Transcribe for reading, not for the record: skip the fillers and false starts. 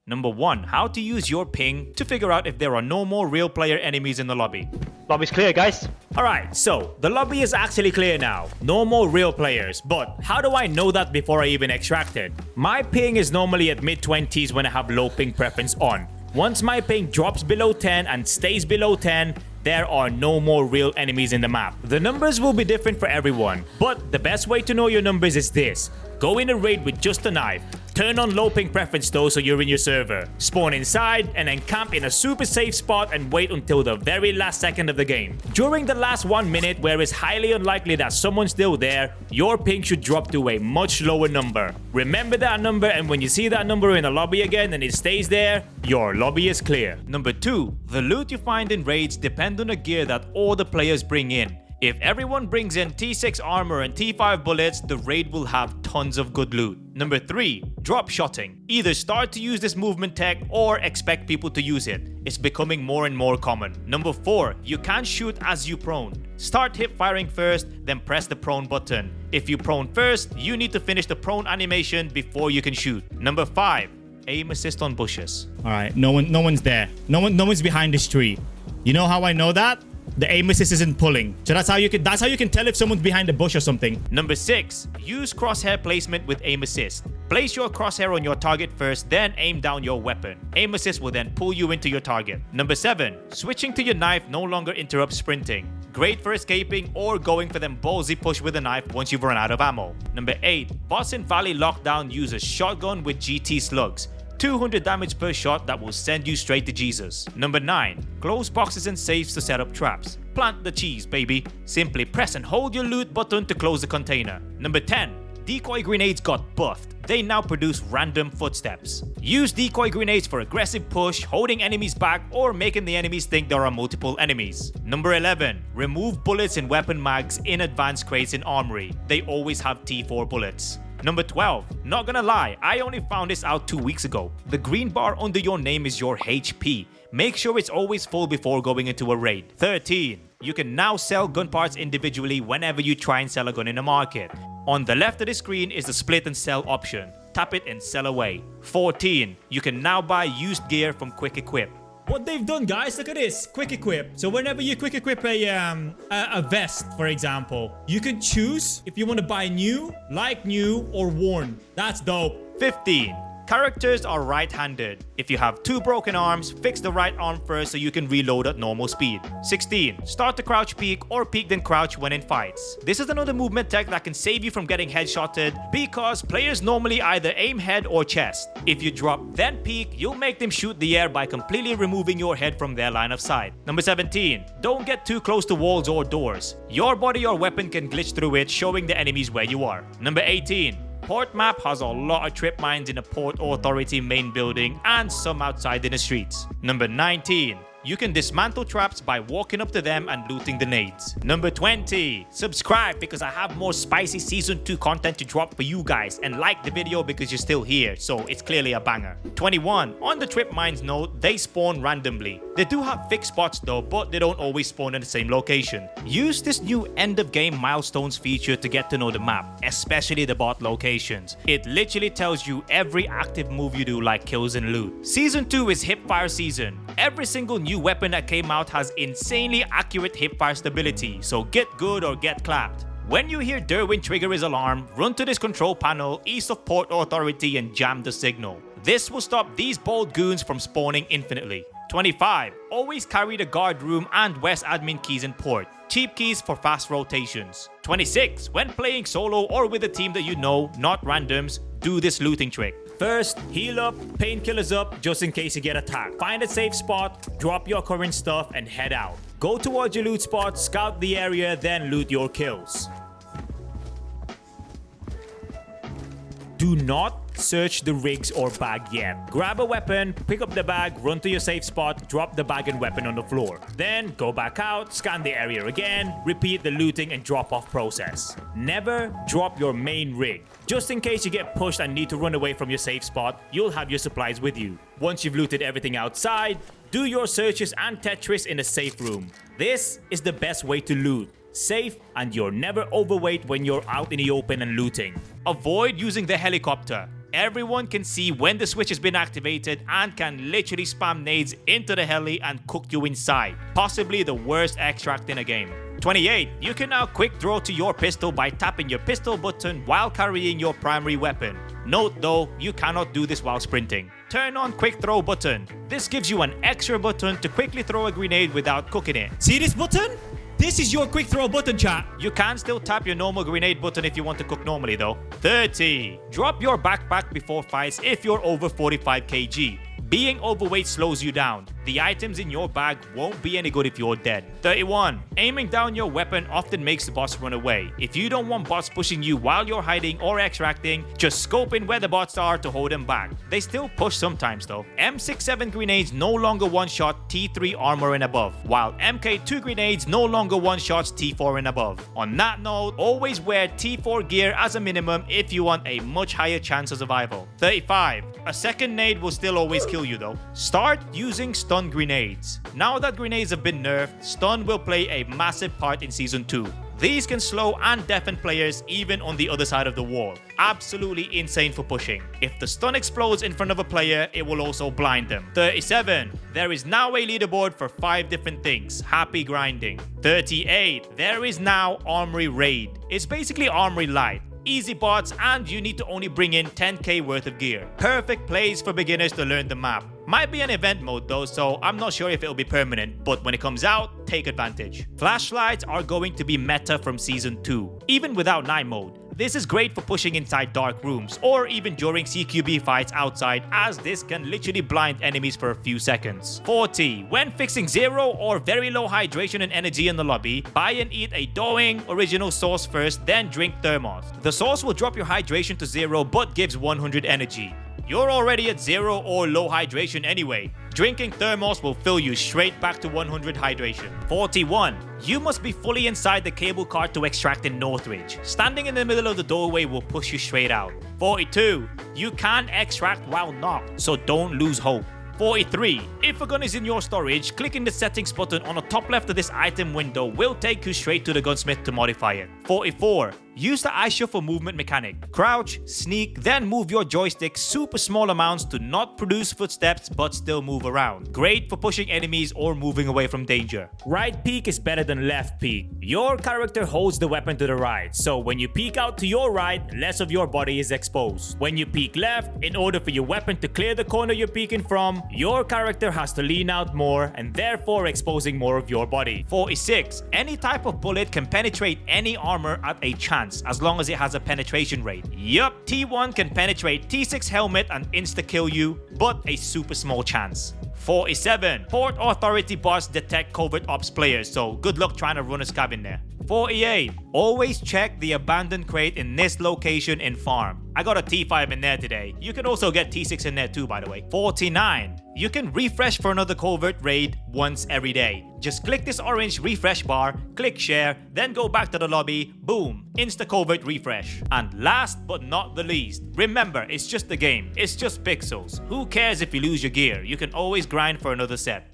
Number 1. How to use your ping to figure out if there are no more real player enemies in the lobby. Lobby's clear, guys. Alright, so the lobby is actually clear now. No more real players, but how do I know that before I even extract it? My ping is normally at mid-20s when I have low ping preference on. Once my ping drops below 10 and stays below 10, there are no more real enemies in the map. The numbers will be different for everyone, but the best way to know your numbers is this. Go in a raid with just a knife. Turn on low ping preference though so you're in your server. Spawn inside and then camp in a super safe spot and wait until the very last second of the game. During the last 1 minute, where it's highly unlikely that someone's still there, your ping should drop to a much lower number. Remember that number, and when you see that number in the lobby again and it stays there, your lobby is clear. Number 2. The loot you find in raids depend on the gear that all the players bring in. If everyone brings in T6 armor and T5 bullets, the raid will have tons of good loot. Number 3. Drop shotting. Either start to use this movement tech or expect people to use it. It's becoming more and more common. Number 4. You can shoot as you prone. Start hip firing first, then press the prone button. If you prone first, you need to finish the prone animation before you can shoot. Number 5. Aim assist on bushes. Alright, no one's there. No one's behind this tree. You know how I know that? The aim assist isn't pulling. So that's how you can tell if someone's behind a bush or something. Number 6. Use crosshair placement with aim assist. Place your crosshair on your target first, then aim down your weapon. Aim assist will then pull you into your target. Number 7. Switching to your knife no longer interrupts sprinting. Great for escaping or going for them ballsy push with a knife once you've run out of ammo. Number 8. Boss in Valley Lockdown uses shotgun with GT slugs. 200 damage per shot that will send you straight to Jesus. Number 9. Close boxes and safes to set up traps. Plant the cheese, baby. Simply press and hold your loot button to close the container. Number 10. Decoy grenades got buffed. They now produce random footsteps. Use decoy grenades for aggressive push, holding enemies back, or making the enemies think there are multiple enemies. Number 11. Remove bullets in weapon mags in advanced crates in armory. They always have T4 bullets. Number 12. Not gonna lie, I only found this out 2 weeks ago. The green bar under your name is your HP. Make sure it's always full before going into a raid. 13. You can now sell gun parts individually whenever you try and sell a gun in the market. On the left of the screen is the split and sell option. Tap it and sell away. 14. You can now buy used gear from Quick Equip. What they've done, guys, look at this. Quick equip. So whenever you quick equip a vest, for example, you can choose if you want to buy new, like new, or worn. That's dope. 15. Characters are right-handed. If you have 2 broken arms, fix the right arm first so you can reload at normal speed. 16. Start to crouch peek or peek then crouch when in fights. This is another movement tech that can save you from getting headshotted because players normally either aim head or chest. If you drop then peek, you'll make them shoot the air by completely removing your head from their line of sight. Number 17. Don't get too close to walls or doors. Your body or weapon can glitch through it, showing the enemies where you are. Number 18. Port map has a lot of trip mines in the Port Authority main building and some outside in the streets. Number 19. You can dismantle traps by walking up to them and looting the nades. Number 20. Subscribe because I have more spicy Season 2 content to drop for you guys, and like the video because you're still here, so it's clearly a banger. 21. On the trip mines note, they spawn randomly. They do have fixed spots though, but they don't always spawn in the same location. Use this new end of game milestones feature to get to know the map, especially the bot locations. It literally tells you every active move you do, like kills and loot. Season 2 is hipfire season. Every single new weapon that came out has insanely accurate hipfire stability, so get good or get clapped. When you hear Derwin trigger his alarm, run to this control panel east of Port Authority and jam the signal. This will stop these bold goons from spawning infinitely. 25. Always carry the guard room and west admin keys in port. Cheap keys for fast rotations. 26. When playing solo or with a team that you know, not randoms, do this looting trick. First, heal up, painkillers up, just in case you get attacked. Find a safe spot, drop your current stuff, and head out. Go towards your loot spot, scout the area, then loot your kills. Do not search the rigs or bag yet. Grab a weapon, pick up the bag, run to your safe spot, drop the bag and weapon on the floor. Then go back out, scan the area again, repeat the looting and drop off process. Never drop your main rig. Just in case you get pushed and need to run away from your safe spot, you'll have your supplies with you. Once you've looted everything outside, do your searches and Tetris in a safe room. This is the best way to loot. Safe, and you're never overweight when you're out in the open and looting. Avoid using the helicopter. everyone can see when the switch has been activated and can literally spam nades into the heli and cook you inside. Possibly the worst extract in a game. 28. You can now quick draw to your pistol by tapping your pistol button while carrying your primary weapon. Note though, you cannot do this while sprinting. Turn on quick throw button. This gives you an extra button to quickly throw a grenade without cooking it. See this button? This is your quick throw button, chat. You can still tap your normal grenade button if you want to cook normally though. 30. Drop your backpack before fights if you're over 45 kg. Being overweight slows you down. The items in your bag won't be any good if you're dead. 31. Aiming down your weapon often makes the boss run away. If you don't want bots pushing you while you're hiding or extracting, just scope in where the bots are to hold them back. They still push sometimes though. M67 grenades no longer one-shot T3 armor and above, while MK2 grenades no longer one-shots T4 and above. On that note, always wear T4 gear as a minimum if you want a much higher chance of survival. 35. A second nade will still always kill you though. Start using stun grenades. Now that grenades have been nerfed, stun will play a massive part in Season 2. These can slow and deafen players even on the other side of the wall. Absolutely insane for pushing. If the stun explodes in front of a player, it will also blind them. 37. There is now a leaderboard for 5 different things. Happy grinding. 38. There is now Armory Raid. It's basically Armory Light. Easy bots, and you need to only bring in 10k worth of gear. Perfect place for beginners to learn the map. Might be an event mode though, so I'm not sure if it'll be permanent, but when it comes out, take advantage. Flashlights are going to be meta from Season 2, even without night mode. This is great for pushing inside dark rooms, or even during CQB fights outside, as this can literally blind enemies for a few seconds. 40. When fixing 0 or very low hydration and energy in the lobby, buy and eat a Doing original sauce first, then drink thermos. The sauce will drop your hydration to 0 but gives 100 energy. You're already at 0 or low hydration anyway. Drinking thermos will fill you straight back to 100 hydration. 41. You must be fully inside the cable car to extract in Northridge. Standing in the middle of the doorway will push you straight out. 42. You can extract while knocked, so don't lose hope. 43. If a gun is in your storage, clicking the settings button on the top left of this item window will take you straight to the gunsmith to modify it. 44. Use the iShuffle movement mechanic. Crouch, sneak, then move your joystick super small amounts to not produce footsteps but still move around. Great for pushing enemies or moving away from danger. Right peek is better than left peek. Your character holds the weapon to the right, so when you peek out to your right, less of your body is exposed. When you peek left, in order for your weapon to clear the corner you're peeking from, your character has to lean out more and therefore exposing more of your body. 46. Any type of bullet can penetrate any armor at a chance, as long as it has a penetration rate. Yup, T1 can penetrate T6 helmet and insta-kill you, but a super small chance. 47. Port Authority bots detect covert ops players, so good luck trying to run a scav in there. 48. Always check the abandoned crate in this location in farm. I got a T5 in there today. You can also get T6 in there too, by the way. 49. You can refresh for another covert raid once every day. Just click this orange refresh bar, click share, then go back to the lobby, boom, insta covert refresh. And last but not the least, remember, it's just a game. It's just pixels. Who cares if you lose your gear? You can always grind for another set.